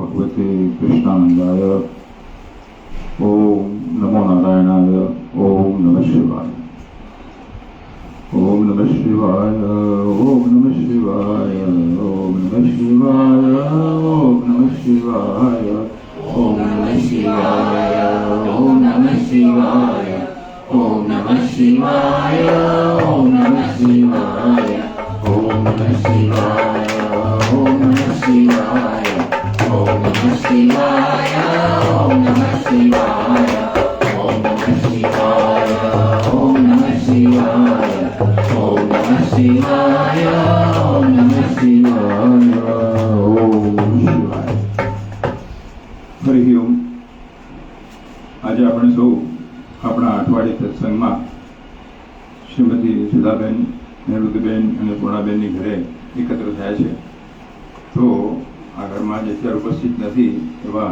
भगवते कृष्णानंदाय। ओम नमो नारायणाय। ओम नमः शिवाय। ओम नमः शिवाय। ओम नमः शिवाय। ओम नमः शिवाय। ओम नमः शिवाय। ओम नमः शिवाय। ओम नमः शिवाय। ओम नमः शिवाय। ओम नमः शिवाय। ओम नमः शिवाय। ओम नमः शिवाय। ओम नमः शिवाय। ओम नमः शिवाय। ओम नमः शिवाय। ओम नमः शिवाय। ओम नमः शिवाय। ओम नमः शिवाय। ओम शिवाय। हरि ओम। आज આપણે સૌ આપણા અઠવાડિયે સત્સંગમાં શ્રીમતી સુધાબેન, નિવૃત્તિબેન અને પૂર્ણાબેનની ઘરે એકત્ર થયા છે. તો આ ઘરમાં જે અત્યારે ઉપસ્થિત નથી એવા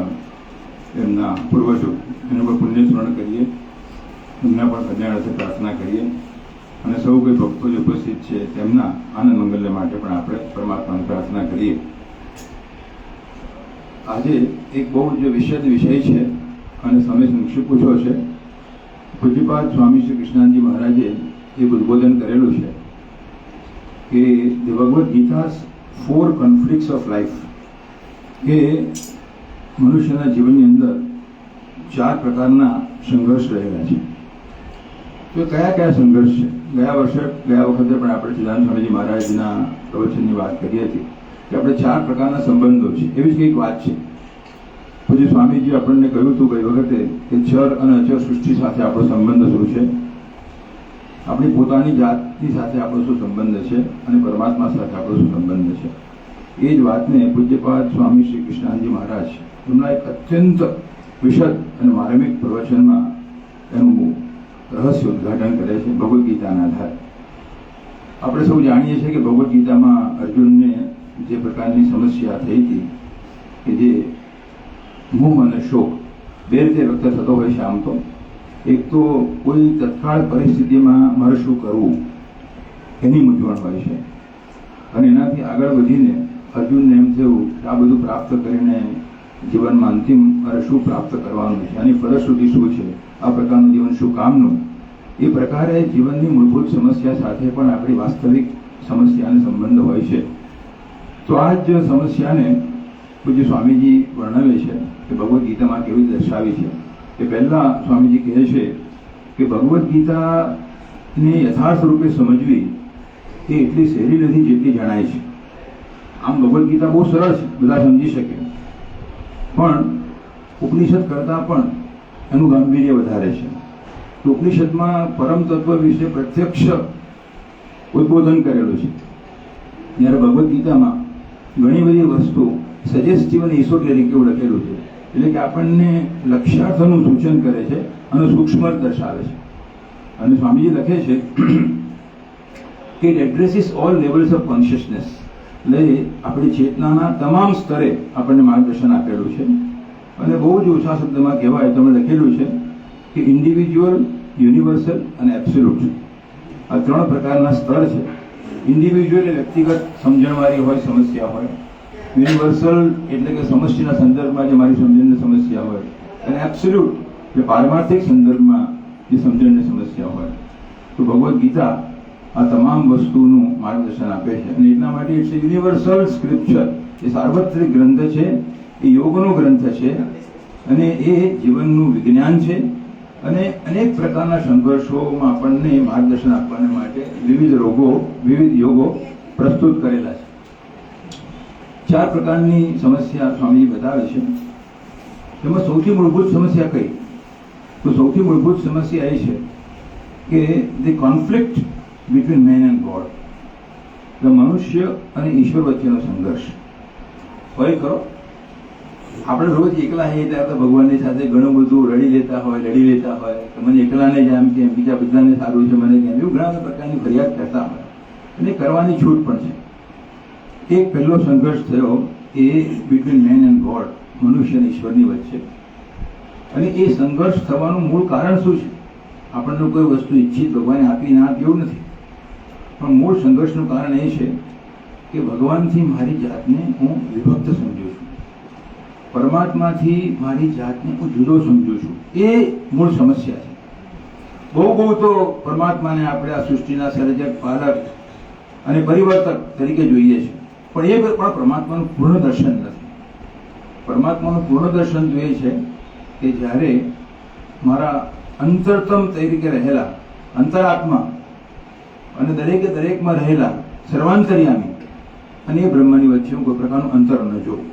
એમના પૂર્વજો એનું પણ પુણ્ય સ્મરણ કરીએ, એમના પણ કલ્યાણ અર્થે પ્રાર્થના કરીએ અને સૌ કોઈ ભક્તો જે ઉપસ્થિત છે તેમના આનંદ મંગલ્ય માટે પણ આપણે પરમાત્માની પ્રાર્થના કરીએ. આજે એક બહુ જ વિષદ વિષય છે અને સમય સંક્ષિપ્ત પૂછો છે. પૂજ્યપાદ સ્વામી શ્રી કૃષ્ણાનંદજી મહારાજે એક ઉદ્બોધન કરેલું છે કે the Bhagavad Gita 4 conflicts of life, કે મનુષ્યના જીવનની અંદર 4 પ્રકારના સંઘર્ષ રહેલા છે. તો કયા કયા સંઘર્ષ છે? ગયા વખતે પણ આપણે સિદ્ધાંત સ્વામીજી મહારાજના પ્રવચનની વાત કરી હતી કે આપણે 4 પ્રકારના સંબંધો છે. એવી જ કંઈક વાત છે. પછી સ્વામીજી આપણને કહ્યું હતું ગઈ વખતે કે ચર અને અચર સૃષ્ટિ સાથે આપણો સંબંધ શું છે, આપણી પોતાની જાતની સાથે આપણો શું સંબંધ છે અને પરમાત્મા સાથે આપણો શું સંબંધ છે. એ જ વાતને પૂજ્યપાદ સ્વામી શ્રી કૃષ્ણાનંદજી મહારાજ એમના એક અત્યંત વિશદ અને માર્મિક પ્રવચનમાં એનું રહસ્ય ઉદ્ઘાટન કરે છે ભગવદ્ ગીતાના આધારે. આપણે સૌ જાણીએ છીએ કે ભગવદ્ ગીતામાં અર્જુનને જે પ્રકારની સમસ્યા થઈ હતી કે જે મોહ અને શોક બે રીતે વ્યક્ત થતો હોય છે. આમ તો એક તો કોઈ તત્કાળ પરિસ્થિતિમાં મારે શું કરવું એની મૂંઝવણ હોય છે અને એનાથી આગળ વધીને અર્જુનને એમ થયું કે આ બધું પ્રાપ્ત કરીને જીવનમાં અંતિમ મારે શું પ્રાપ્ત કરવાનું છે, આની ફલશ્રુતિ શું છે, આ પ્રકારનું જીવન શું કામનું. એ પ્રકારે જીવનની મૂળભૂત સમસ્યા સાથે પણ આપણી વાસ્તવિક સમસ્યાનો સંબંધ હોય છે. તો આ જ સમસ્યાને પૂજ્ય સ્વામીજી વર્ણવે છે કે ભગવદ્ ગીતામાં કેવી દર્શાવી છે. કે પહેલા સ્વામીજી કહે છે કે ભગવદ્ ગીતાને યથાર્થ રૂપે સમજવી એ એટલી સહેલી નથી જેટલી જણાય છે. આમ ભગવદ્ ગીતા બહુ સરળ છે, બધા સમજી શકે, પણ ઉપનિષદ કરતાં પણ એનું ગાંભીર્ય વધારે છે. તો ઉપનિષદમાં પરમ તત્વ વિશે પ્રત્યક્ષ ઉદ્બોધન કરેલું છે, જ્યારે ભગવદ્ ગીતામાં ઘણી બધી વસ્તુ સજેસ્ટિવ અને ઇસોટેરિક એવું લખેલું છે, એટલે કે આપણને લક્ષ્યાર્થનું સૂચન કરે છે અને સૂક્ષ્મ દર્શાવે છે. અને સ્વામીજી લખે છે કે it addresses all levels of consciousness, એટલે આપણી ચેતનાના તમામ સ્તરે આપણને માર્ગદર્શન આપેલું છે. અને બહુ જ ઓછા શબ્દમાં કહેવાય તો લખેલું છે કે ઇન્ડિવિજ્યુઅલ, યુનિવર્સલ અને એબ્સોલ્યુટ, આ 3 પ્રકારના સ્તર છે. ઇન્ડિવિજ્યુઅલ એ વ્યક્તિગત સમજણવાળી હોય, સમસ્યા હોય. યુનિવર્સલ એટલે કે સમષ્ટિના સંદર્ભમાં જે મારી સમજણની સમસ્યા હોય. અને એબ્સોલ્યુટ એટલે પારમાર્થિક સંદર્ભમાં જે સમજણની સમસ્યા હોય. તો ભગવદ્ ગીતા આ તમામ વસ્તુનું માર્ગદર્શન આપે છે. અને એટલા માટે ઇટ્સ યુનિવર્સલ સ્ક્રિપ્ચર, એ સાર્વત્રિક ગ્રંથ છે, એ યોગનો ગ્રંથ છે અને એ જીવનનું વિજ્ઞાન છે. અને અનેક પ્રકારના સંઘર્ષોમાં આપણને માર્ગદર્શન આપવા માટે વિવિધ યોગો પ્રસ્તુત કરેલા છે. 4 પ્રકારની સમસ્યા સ્વામીજી બતાવે છે. તેમાં સૌથી મૂળભૂત સમસ્યા કઈ? તો સૌથી મૂળભૂત સમસ્યા એ છે કે the conflict between man and God, મનુષ્ય અને ઈશ્વર વચ્ચેનો સંઘર્ષ હોય ખરો. આપણે રોજ એકલા હોઈએ ત્યારે તો ભગવાનની સાથે ઘણું બધું લડી લેતા હોય કે મને એકલાને જ એમ કેમ, બીજા બધાને સારું છે મને કેમ, એવું ઘણા પ્રકારની ફરિયાદ કરતા હોય અને કરવાની છૂટ પણ છે. એક પહેલો સંઘર્ષ થયો એ બિટવીન મેન એન્ડ ગોડ, મનુષ્ય અને ઈશ્વરની વચ્ચે. અને એ સંઘર્ષ થવાનું મૂળ કારણ શું છે? આપણને કોઈ વસ્તુ ઈચ્છિત ભગવાને આપી ના આપી એવું નથી, પણ મૂળ સંઘર્ષનું કારણ એ છે કે ભગવાનથી મારી જાતને હું વિભક્ત સમજું છું. પરમાત્માથી મારી જાતને હું જુદો સમજું છું, એ મૂળ સમસ્યા છે. બહુ તો પરમાત્માને આપણે આ સૃષ્ટિના સર્જક, પાલક અને પરિવર્તક તરીકે જોઈએ છે, પણ એ પણ પરમાત્માનું પૂર્ણ દર્શન નથી. પરમાત્માનું પૂર્ણ દર્શન તો એ છે કે જ્યારે મારા અંતરતમ તરીકે રહેલા અંતરાત્મા અને દરેકે દરેકમાં રહેલા સર્વાંતર્યામી અને એ બ્રહ્મની વચ્ચે હું કોઈ પ્રકારનું અંતર ન જોઉં.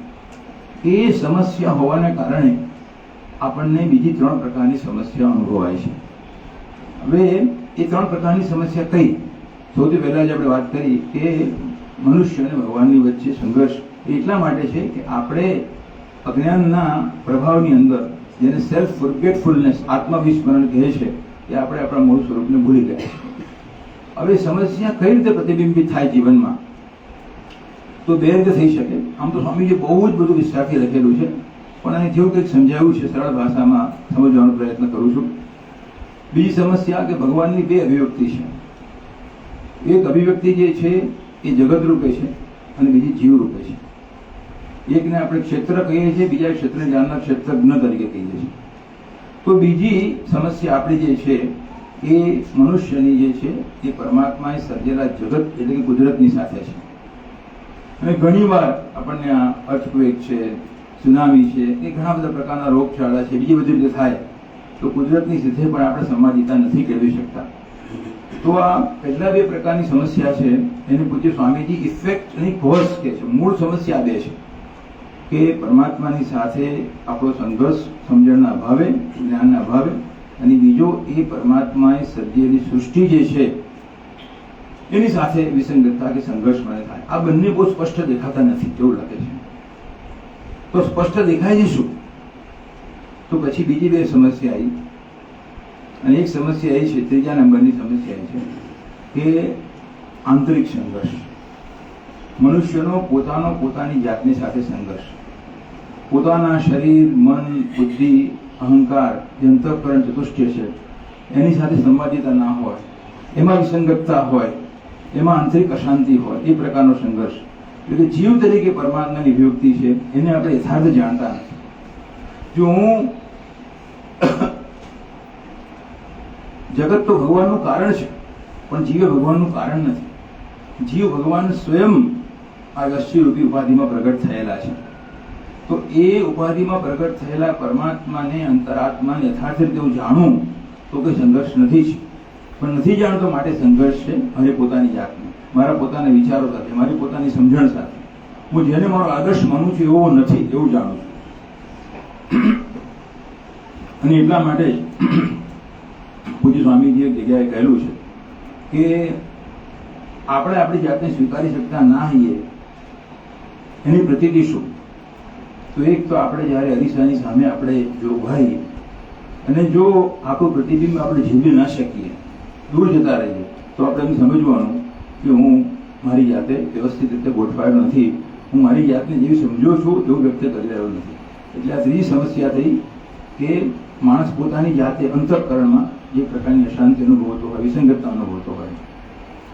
એ સમસ્યા હોવાને કારણે આપણને બીજી 3 પ્રકારની સમસ્યા અનુભવાય છે. હવે એ 3 પ્રકારની સમસ્યા કઈ? સૌથી પહેલા જ આપણે વાત કરી કે મનુષ્ય અને ભગવાનની વચ્ચે સંઘર્ષ એટલા માટે છે કે આપણે અજ્ઞાનના પ્રભાવની અંદર, જેને સેલ્ફ ફોરગેટફુલનેસ, આત્મવિસ્મરણ કહે છે, એ આપણે આપણા મૂળ સ્વરૂપને ભૂલી ગયા છે. હવે સમસ્યા કઈ રીતે પ્રતિબિંબિત થાય જીવનમાં? તો 2 રીતે થઈ શકે. આમ તો સ્વામીજી બહુ જ બધું વિસ્તારથી લખેલું છે, પણ અહીં જેવું કંઈક સમજાવ્યું છે, સરળ ભાષામાં સમજવાનો પ્રયત્ન કરું છું. બીજી સમસ્યા કે ભગવાનની 2 અભિવ્યક્તિ છે. એક અભિવ્યક્તિ જે છે એ જગત રૂપે છે અને બીજી જીવ રૂપે છે. એકને આપણે ક્ષેત્ર કહીએ છીએ, બીજા ક્ષેત્રને જાણનાર ક્ષેત્રજ્ઞ તરીકે કહીએ છીએ. તો બીજી સમસ્યા આપણી જે છે એ મનુષ્યની જે છે એ પરમાત્માએ સર્જેલા જગત એટલે કે કુદરતની સાથે છે. અને ઘણીવાર આપણને આ અર્થક્વેક છે, સુનામી છે, એ ઘણા બધા પ્રકારના રોગચાળા છે, બીજી બધી રીતે થાય તો કુદરતની સાથે પણ આપણે સંવાદિતા નથી કેળવી શકતા. તો આ પહેલા 2 પ્રકારની સમસ્યા છે એને પૂછ્ય સ્વામીજી ઇફેક્ટ અને કોઝ કહે છે. મૂળ સમસ્યા 2 છે કે પરમાત્માની સાથે આપણો સંઘર્ષ સમજણના અભાવે, જ્ઞાનના અભાવે, અને બીજો એ પરમાત્માએ સર્જેલી સૃષ્ટિ જે છે એની સાથે વિસંગતતા કે સંઘર્ષ મને થાય. આ બંને બહુ સ્પષ્ટ દેખાતા નથી એવું લાગે છે. તો સ્પષ્ટ દેખાય છે શું? તો પછી બીજી 2 સમસ્યા આવી, અને એક સમસ્યા એ છે, 3જા નંબરની સમસ્યા એ છે કે આંતરિક સંઘર્ષ. મનુષ્યનો પોતાની જાતની સાથે સંઘર્ષ. પોતાના શરીર, મન, બુદ્ધિ, અહંકાર, જે અંતઃકરણ ચતુષ્ટય છે એની સાથે સંવાદિતા ના હોય, એમાં વિસંગતતા હોય, એમાં આંતરિક અશાંતિ હોય, એ પ્રકારનો સંઘર્ષ. એટલે જીવ તરીકે પરમાત્માની અભિવ્યક્તિ છે એને આપણે યથાર્થ જાણતા નથી. જો હું જગત તો ભગવાનનું કારણ છે, પણ જીવ ભગવાનનું કારણ નથી. જીવ ભગવાન સ્વયં આ વસ્તુરૂપી ઉપાધિમાં પ્રગટ થયેલા છે. તો એ ઉપાધિમાં પ્રગટ થયેલા પરમાત્માને, અંતરાત્માને યથાર્થ રીતે હું જાણું તો કોઈ સંઘર્ષ નથી જ. પણ નથી જાણતો માટે સંઘર્ષ છે મારી પોતાની જાતને, મારા પોતાના વિચારો સાથે, મારી પોતાની સમજણ સાથે. હું જેને મારો આદર્શ માનું છું એવો નથી, એવું જાણું છું. અને એટલા માટે જ પૂજ્ય સ્વામીજીએ એક જગ્યાએ કહેલું છે કે આપણે આપણી જાતને સ્વીકારી શકતા ના હોઈએ એની પ્રતીતિ શું? તો એક તો આપણે જ્યારે અરીસાની સામે આપણે જો ઉભા રહીએ અને જો આપણું પ્રતિબિંબ આપણે જીવી ના શકીએ, દૂર જતા રહીએ, તો આપણે એમ સમજવાનું કે હું મારી જાતે વ્યવસ્થિત રીતે ગોઠવાયેલો નથી, હું મારી જાતને જેવી સમજો છું એવું વ્યક્ત કરી રહ્યો નથી. એટલે આ 3જી સમસ્યા થઈ કે માણસ પોતાની જાતે અંતઃકરણમાં જે પ્રકારની અશાંતિ અનુભવતો હોય, વિસંગતતા અનુભવતો હોય.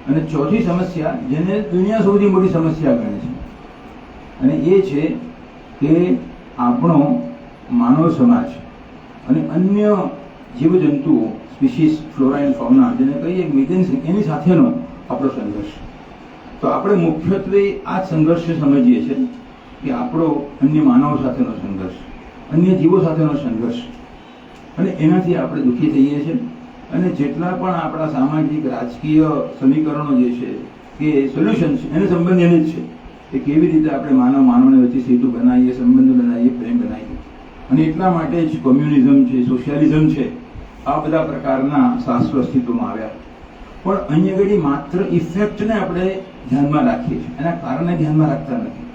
અને 4જી સમસ્યા, જેને દુનિયા સૌથી મોટી સમસ્યા ગણે છે, અને એ છે કે આપણો માનવ સમાજ અને અન્ય જીવજંતુઓ, સ્પીસીસ, ફ્લોરા એન્ડ ફોના, જેને કહીએ મિથેન, એની સાથેનો આપણો સંઘર્ષ. તો આપણે મુખ્યત્વે આ સંઘર્ષ સમજીએ છીએ કે આપણો અન્ય માનવ સાથેનો સંઘર્ષ, અન્ય જીવો સાથેનો સંઘર્ષ, અને એનાથી આપણે દુઃખી થઈએ છીએ. અને જેટલા પણ આપણા સામાજિક, રાજકીય સમીકરણો જે છે કે સોલ્યુશન છે એને સંબંધિત જ છે કે કેવી રીતે આપણે માનવને વચ્ચે સેતુ બનાવીએ, સંબંધ બનાવીએ, પ્રેમ બનાવીએ. અને એટલા માટે જ કોમ્યુનિઝમ છે, સોશિયાલિઝમ છે, આ બધા પ્રકારના શાસ્ત્રો અસ્તિત્વમાં આવ્યા. પણ અહીંયા આગળ માત્ર ઇફેક્ટને આપણે ધ્યાનમાં રાખીએ છીએ, એના કારણે ધ્યાનમાં રાખતા નથી.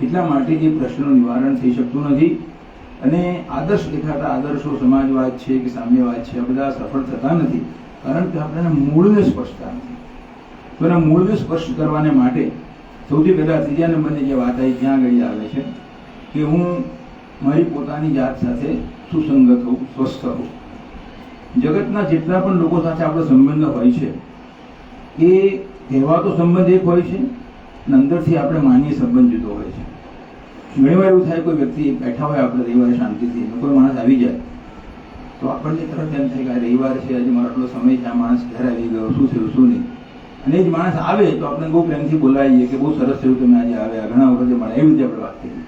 એટલા માટે એ પ્રશ્નનું નિવારણ થઈ શકતું નથી. અને આદર્શ દેખાતા આદર્શો, સમાજવાદ છે કે સામ્યવાદ છે, આ બધા સફળ થતા નથી, કારણ કે આપણે મૂળને સ્પર્શતા નથી. તો એના મૂળને સ્પર્શ કરવાને માટે સૌથી પહેલા 3જા નંબરની જે વાત આવી ત્યાં આગળ આવે છે કે હું મારી પોતાની જાત સાથે સુસંગત હોઉં, સ્વસ્થ હોઉં. જગતના જેટલા પણ લોકો સાથે આપણો સંબંધ હોય છે એ કહેવાતો સંબંધ એક હોય છે અને અંદરથી આપણે માનીએ સંબંધ જુદો હોય છે. ઘણીવાર એવું થાય, કોઈ વ્યક્તિ બેઠા હોય આપણે રવિવારે શાંતિથી, કોઈ માણસ આવી જાય તો આપણને તરત એમ થાય કે આ રવિવાર છે, આજે મારો આટલો સમય છે, આ માણસ ઘરે આવી ગયો, શું થયું શું નહીં. અને એ જ માણસ આવે તો આપણે બહુ પ્રેમથી બોલાવીએ કે બહુ સરસ થયું તમે આજે આવ્યા, ઘણા વખતે મળે, એવી રીતે આપણે વાત કરીએ.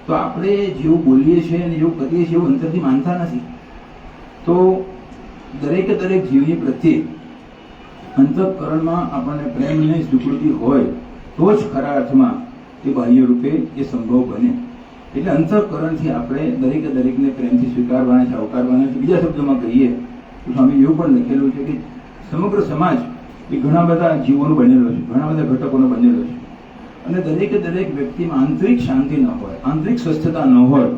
તો આપણે જેવું બોલીએ છીએ અને જેવું કરીએ છીએ એવું અંતરથી માનતા નથી. તો દરેકે દરેક જીવની પ્રત્યે અંતઃકરણમાં આપણને પ્રેમની સ્વીકૃતિ હોય તો જ ખરા અર્થમાં એ બાહ્ય રૂપે એ સંભવ બને. એટલે અંતઃકરણથી આપણે દરેકે દરેકને પ્રેમથી સ્વીકારવાના છે, આવકારવાના છે. બીજા શબ્દોમાં કહીએ તો સ્વામી એવું પણ લખેલું છે કે સમગ્ર સમાજ એ ઘણા બધા જીવોનો બનેલો છે, ઘણા બધા ઘટકોનો બનેલો છે. અને દરેકે દરેક વ્યક્તિમાં આંતરિક શાંતિ ન હોય, આંતરિક સ્વસ્થતા ન હોય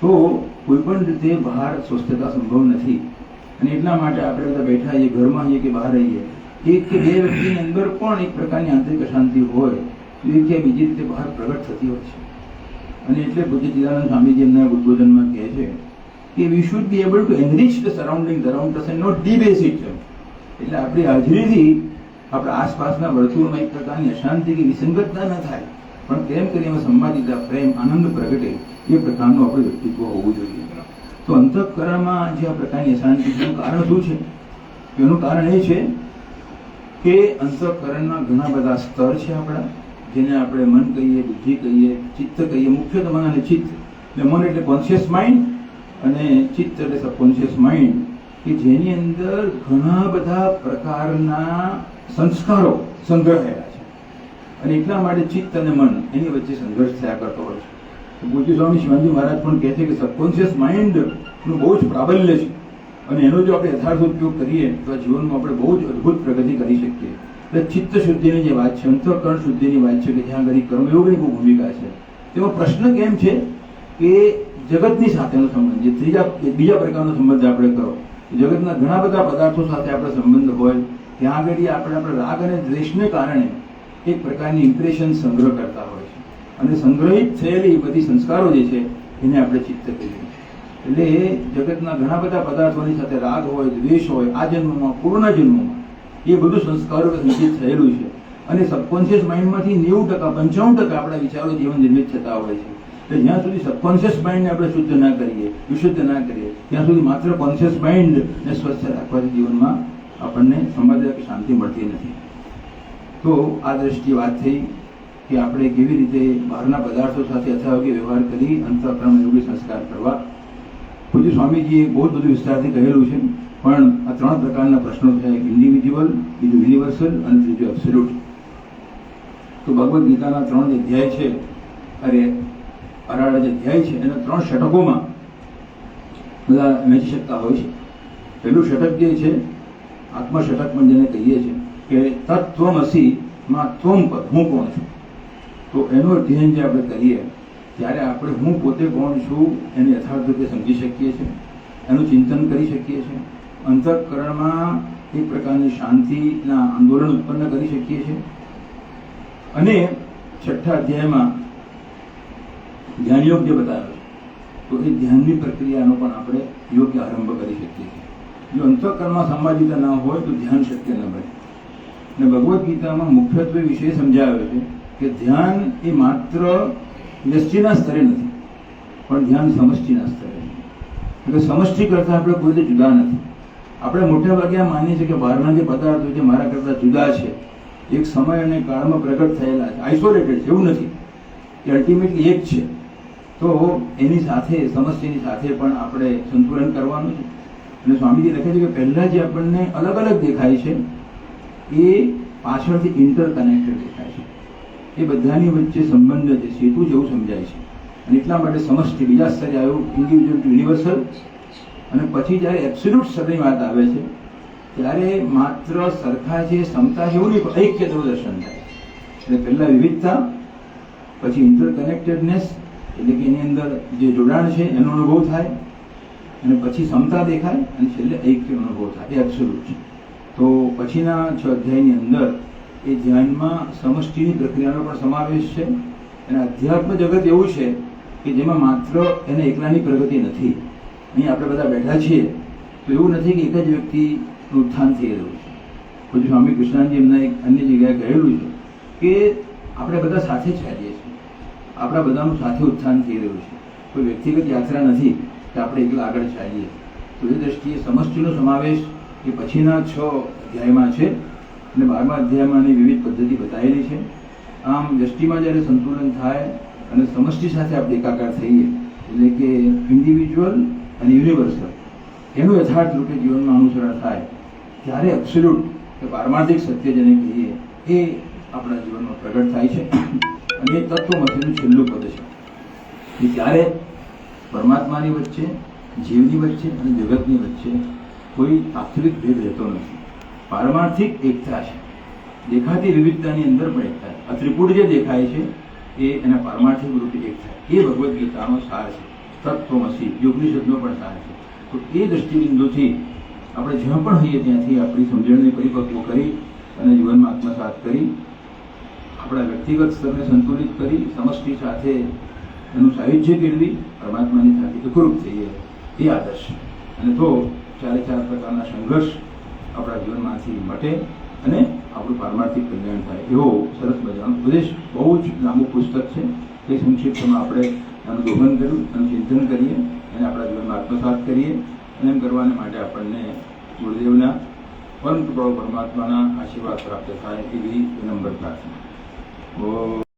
તો કોઈ પણ રીતે બહાર સ્વસ્થતા સંભવ નથી. અને એટલા માટે આપણે બધા બેઠા હોઈએ, ઘરમાં હોઈએ કે બહાર રહીએ, એક કે બે વ્યક્તિની અંદર પણ એક પ્રકારની આંતરિક અશાંતિ હોય તો એ કે બીજી રીતે બહાર પ્રગટ થતી હોય છે. અને એટલે પૂજ્ય ચિદાનંદ સ્વામીજી એમના ઉદ્બોધનમાં કહે છે કે we should be able to enrich the surrounding around us and not debase it. એટલે આપણી હાજરીથી આપણા આસપાસના વર્તુળમાં એક પ્રકારની અશાંતિ કે વિસંગતતા ન થાય, પણ કેમ કરીને એમાં સંવાદિતા, પ્રેમ, આનંદ પ્રગટે એ પ્રકારનું આપણું વ્યક્તિત્વ હોવું જોઈએ. તો અંતઃકરણમાં જે આ પ્રકારની અશાંતિનું કારણ શું છે? એનું કારણ એ છે કે અંતઃકરણના ઘણા બધા સ્તર છે આપણા, જેને આપણે મન કહીએ, બુદ્ધિ કહીએ, ચિત્ત કહીએ. મુખ્યત્વે મન અને ચિત્ત. એટલે મન એટલે કોન્શિયસ માઇન્ડ અને ચિત્ત એટલે સબકોન્શિયસ માઇન્ડ, કે જેની અંદર ઘણા બધા પ્રકારના સંસ્કારો સંગ્રહાયેલા છે. અને એટલા માટે ચિત્ત અને મન એની વચ્ચે સંઘર્ષ થયા કરતો હોય છે. પૂજ્ય સ્વામી શિવાનંદ મહારાજ પણ કહે છે કે સબકોન્શિયસ માઇન્ડનું બહુ જ પ્રાબલ્ય છે અને એનો જો આપણે યથાર્થ ઉપયોગ કરીએ તો જીવનમાં આપણે બહુ જ અદભુત પ્રગતિ કરી શકીએ. એટલે ચિત્ત શુદ્ધિની જે વાત છે, અંતઃકરણ શુદ્ધિની વાત છે કે જ્યાં આગળ કર્મયોગની બહુ ભૂમિકા છે. તેમાં પ્રશ્ન કેમ છે કે જગતની સાથેનો સંબંધ, જે બીજા પ્રકારનો સંબંધ આપણે કરો, જગતના ઘણા બધા પદાર્થો સાથે આપણે સંબંધ હોય, ત્યાં આગળ આપણે રાગ અને દ્વેષને કારણે એક પ્રકારની ઇમ્પ્રેશન સંગ્રહ કરતા હોય છે. અને સંગ્રહિત થયેલી બધી સંસ્કારો જે છે એને આપણે ચિત્ત કહીએ. એટલે જગતના ઘણા બધા પદાર્થોની સાથે રાગ હોય, દ્વેષ હોય, આ જન્મમાં, પૂર્ણ જન્મમાં એ બધું સંસ્કારો નિર્મિત થયેલું છે. અને સબકોન્શિયસ માઇન્ડમાંથી 90%, 95% આપણા વિચારો જીવન નિર્મિત થતા હોય છે. એટલે જ્યાં સુધી સબકોન્શિયસ માઇન્ડને આપણે શુદ્ધ ના કરીએ, વિશુદ્ધ ના કરીએ, ત્યાં સુધી માત્ર કોન્શિયસ માઇન્ડને સ્વસ્થ રાખવાથી જીવનમાં આપણને સમાધાન કે શાંતિ મળતી નથી. તો આ દ્રષ્ટિએ વાત થઈ કે આપણે કેવી રીતે બહારના પદાર્થો સાથે યથાયોગ્ય વ્યવહાર કરી અંતઃકરણ યોગ્ય સંસ્કાર કરવા. પૂજ્ય સ્વામીજીએ બહુ બધું વિસ્તારથી કહેલું છે, પણ આ 3 પ્રકારના પ્રશ્નો છે: એક ઇન્ડિવિજ્યુઅલ, બીજું યુનિવર્સલ અને ત્રીજું એબ્સોલ્યુટ. તો ભગવદ્ ગીતાના 3 અધ્યાય છે, અઢાર જે અધ્યાય છે એના 3 ષટકોમાં બધા વહેંચી શકતા હોય છે. પહેલું ષટક જે છે આત્મા ષટક પણ જેને કહીએ છીએ કે તત્વમસી માં ત્વમ પદ, હું કોણ છું. તો એનું અધ્યયન જે આપણે કરીએ ત્યારે આપણે હું પોતે કોણ છું એને યથાર્થ રીતે સમજી શકીએ છીએ, એનું ચિંતન કરી શકીએ છીએ, અંતઃકરણમાં એક પ્રકારની શાંતિના આંદોલન ઉત્પન્ન કરી શકીએ છીએ. અને 6થા અધ્યાયમાં ધ્યાન યોગ જે બતાવ્યો છે, તો એ ધ્યાનની પ્રક્રિયાનો પણ આપણે યોગ્ય આરંભ કરી શકીએ છીએ. જો અંતઃકરણમાં સંવાદિતા ના હોય તો ધ્યાન શક્ય ન બને. અને ભગવદ્ ગીતામાં મુખ્યત્વે વિષય સમજાવ્યો છે કે ધ્યાન એ માત્ર વ્યષ્ટિના સ્તરે નથી, પણ ધ્યાન સમષ્ટિના સ્તરે છે. એટલે સમષ્ટિ કરતાં આપણે કોઈ રીતે જુદા નથી. આપણે મોટા ભાગે માનીએ છીએ કે બહારના જે પદાર્થો છે મારા કરતાં જુદા છે, એક સમય અને કાળમાં પ્રગટ થયેલા છે, આઇસોલેટેડ છે. એવું નથી, એ અલ્ટિમેટલી એક છે. તો એની સાથે, સમષ્ટિની સાથે પણ આપણે સંતુલન કરવાનું છે. અને સ્વામીજી લખે છે કે પહેલાં જે આપણને અલગ અલગ દેખાય છે એ પાછળથી ઇન્ટરકનેક્ટેડ દેખાય છે. એ બધાની વચ્ચે સંબંધ છે, સેતુ જેવું સમજાય છે. અને એટલા માટે સમષ્ટિ બીજા સ્તરે આવ્યું, ઇન્ડિવિજ્યુઅલ ટુ યુનિવર્સલ. અને પછી જ્યારે એબ્સોલ્યુટ સ્તરની વાત આવે છે ત્યારે માત્ર સરખા છે, સમતા છે એવું નહીં, પણ ઐક્યતાનું દર્શન થાય. એટલે પહેલાં વિવિધતા, પછી ઇન્ટરકનેક્ટેડનેસ, એટલે કે એની અંદર જે જોડાણ છે એનો અનુભવ થાય, અને પછી સમતા દેખાય, અને છેલ્લે ઐક્યનો અનુભવ થાય. એ એબ્સોલ્યુટ છે. તો પછીના 6 અધ્યાયની અંદર એ ધ્યાનમાં સમષ્ટિની પ્રક્રિયાનો પણ સમાવેશ છે. અને અધ્યાત્મ જગત એવું છે કે જેમાં માત્ર એને એકલાની પ્રગતિ નથી. અહીં આપણે બધા બેઠા છીએ તો એવું નથી કે એક જ વ્યક્તિનું ઉત્થાન થઈ રહ્યું છે. પછી સ્વામી કૃષ્ણાનંદજી એમના એક અન્ય જગ્યાએ કહેલું છે કે આપણે બધા સાથે જ ચાલીએ છીએ. આપણા બધાનું સાથે ઉત્થાન થઈ રહ્યું છે. કોઈ વ્યક્તિગત યાત્રા નથી કે આપણે એકલા આગળ ચાલીએ. તો એ દ્રષ્ટિએ સમષ્ટિનો સમાવેશ એ પછીના 6 અધ્યાયમાં છે અને 12મા અધ્યાયમાં આની વિવિધ પદ્ધતિ બતાવેલી છે. આમ વ્યષ્ટિમાં જ્યારે સંતુલન થાય અને સમષ્ટિ સાથે આપણે એકાકાર થઈએ, એટલે કે ઇન્ડિવિજ્યુઅલ અને યુનિવર્સલ એનું યથાર્થ રૂપે જીવનમાં અનુસરણ થાય, ત્યારે એબ્સોલ્યુટ કે પારમાર્થિક સત્ય જેને કહીએ એ આપણા જીવનમાં પ્રગટ થાય છે. અને એ તત્વમસીનું છેલ્લું પદ છે કે ત્યારે પરમાત્માની વચ્ચે, જીવની વચ્ચે અને જગતની વચ્ચે કોઈ વાસ્તવિક ભેદ રહેતો નથી. પારમાર્થિક એકતા છે, દેખાતી વિવિધતાની અંદર પણ એકતા છે. આ ત્રિપુટ જે દેખાય છે એ એના પારમાર્થિક રૂપે એક થાય. એ ભગવદ્ ગીતાનો સાર છે, તત્વમસી, ઉપનિષદનો પણ સાર છે. તો એ દૃષ્ટિબિંદુથી આપણે જ્યાં પણ હોઈએ ત્યાંથી આપણી સમજણને પરિપક્વ કરી અને જીવનમાં આત્મસાત કરી આપણા વ્યક્તિગત સ્તરને સંતુલિત કરી સમષ્ટિ સાથે એનું સાયુજ્ય કેળવી પરમાત્માની સાથે એકરૂપ થઈએ એ આદર્શ. અને તો 4 પ્રકારના સંઘર્ષ આપણા જીવનમાંથી મટે અને આપણું પારમાર્થિક કલ્યાણ થાય એવો સરસ મજાનો ઉપદેશ. બહુ જ લાંબુ પુસ્તક છે. તે સંક્ષિપ્તમાં આપણે એનું દોહન કર્યું, એનું ચિંતન કરીએ અને આપણા જીવનમાં આત્મસાત કરીએ. અને એમ કરવાને માટે આપણને ગુરુદેવના પરમ કૃપાળુ પરમાત્માના આશીર્વાદ પ્રાપ્ત થાય એવી વિનમ્ર પ્રાર્થના.